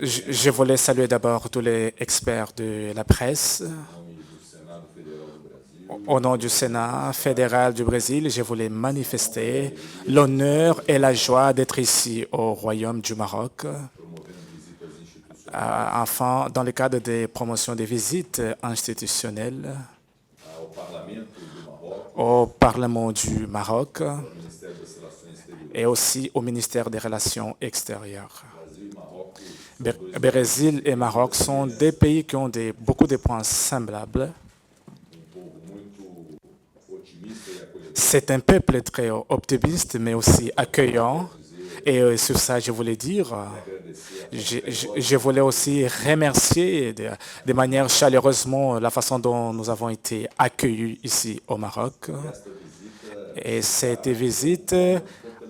Je voulais saluer d'abord tous les experts de la presse. Au nom du Sénat fédéral du Brésil, je voulais manifester l'honneur et la joie d'être ici au Royaume du Maroc, enfin, dans le cadre des promotions des visites institutionnelles au Parlement du Maroc et aussi au ministère des Relations extérieures. Brésil et Maroc sont des pays qui ont beaucoup de points semblables. C'est un peuple très optimiste, mais aussi accueillant. Et sur ça, je voulais dire, je voulais aussi remercier de manière chaleureusement la façon dont nous avons été accueillis ici au Maroc. Et cette visite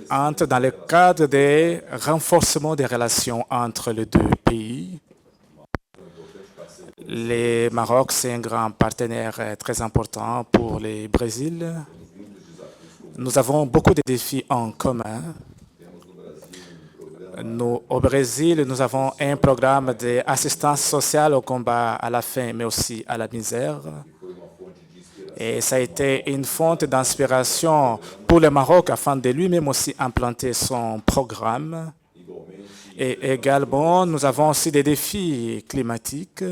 entre dans le cadre des renforcements des relations entre les deux pays. Le Maroc, c'est un grand partenaire très important pour le Brésil. Nous avons beaucoup de défis en commun. Au Brésil, nous avons un programme d'assistance sociale au combat à la faim, mais aussi à la misère. Et ça a été une fonte d'inspiration pour le Maroc afin de lui-même aussi implanter son programme. Et également, nous avons aussi des défis climatiques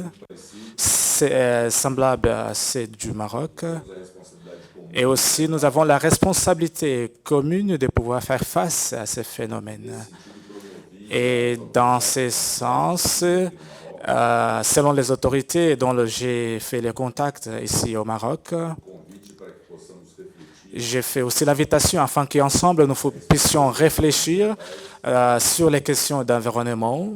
semblables à ceux du Maroc. Et aussi, nous avons la responsabilité commune de pouvoir faire face à ces phénomènes. Et dans ce sens, selon les autorités dont j'ai fait les contacts ici au Maroc, j'ai fait aussi l'invitation afin qu'ensemble nous puissions réfléchir sur les questions d'environnement,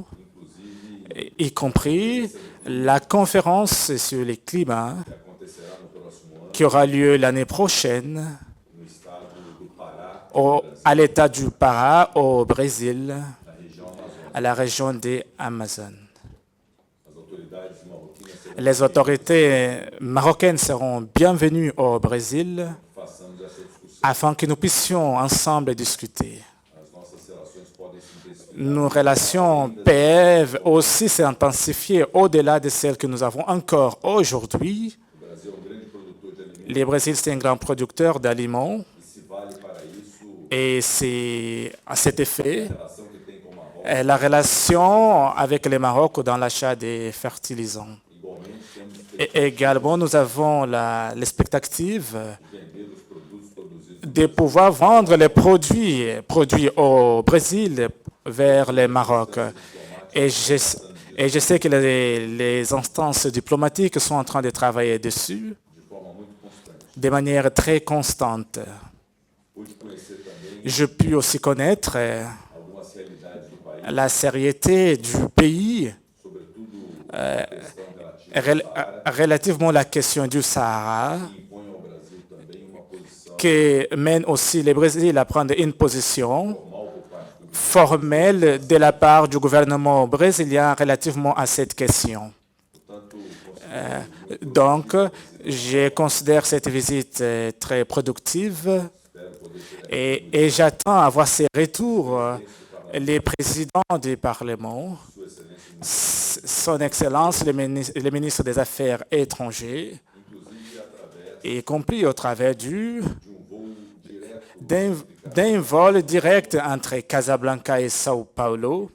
y compris la conférence sur le climat qui aura lieu l'année prochaine à l'État du Pará, au Brésil, à la région des Amazones. Les autorités marocaines seront bienvenues au Brésil afin que nous puissions ensemble discuter. Nos relations peuvent aussi s'intensifier au-delà de celles que nous avons encore aujourd'hui. Le Brésil, c'est un grand producteur d'aliments et c'est à cet effet la relation avec le Maroc dans l'achat des fertilisants. Et également, nous avons l'expectative de pouvoir vendre les produits au Brésil vers le Maroc. Et je sais que les instances diplomatiques sont en train de travailler dessus de manière très constante. Je puis aussi connaître la sérieuxité du pays relativement à la question du Sahara, qui mène aussi le Brésil à prendre une position formelle de la part du gouvernement brésilien relativement à cette question. Donc, je considère cette visite très productive et j'attends à voir ces retours. Les présidents du Parlement, son Excellence, le ministre des Affaires étrangères, y compris au travers d'un vol direct entre Casablanca et Sao Paulo,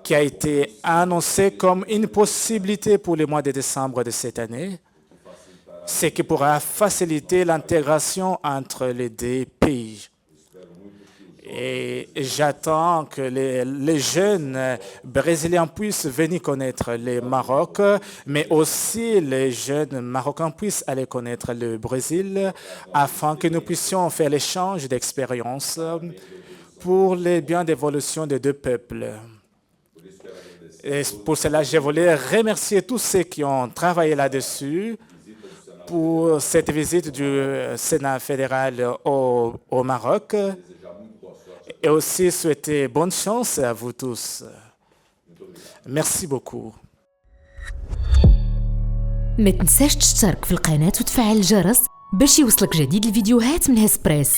qui a été annoncé comme une possibilité pour le mois de décembre de cette année, ce qui pourra faciliter l'intégration entre les deux pays. Et j'attends que les jeunes brésiliens puissent venir connaître le Maroc, mais aussi les jeunes marocains puissent aller connaître le Brésil afin que nous puissions faire l'échange d'expériences pour le bien d'évolution des deux peuples. Et pour cela, je voulais remercier tous ceux qui ont travaillé là-dessus pour cette visite du Sénat fédéral au Maroc. Et aussi souhaiter bonne chance à vous tous. Merci beaucoup. ما تنساش تشترك في القناة وتفعل الجرس باش يوصلك جديد الفيديوهات من هسبريس.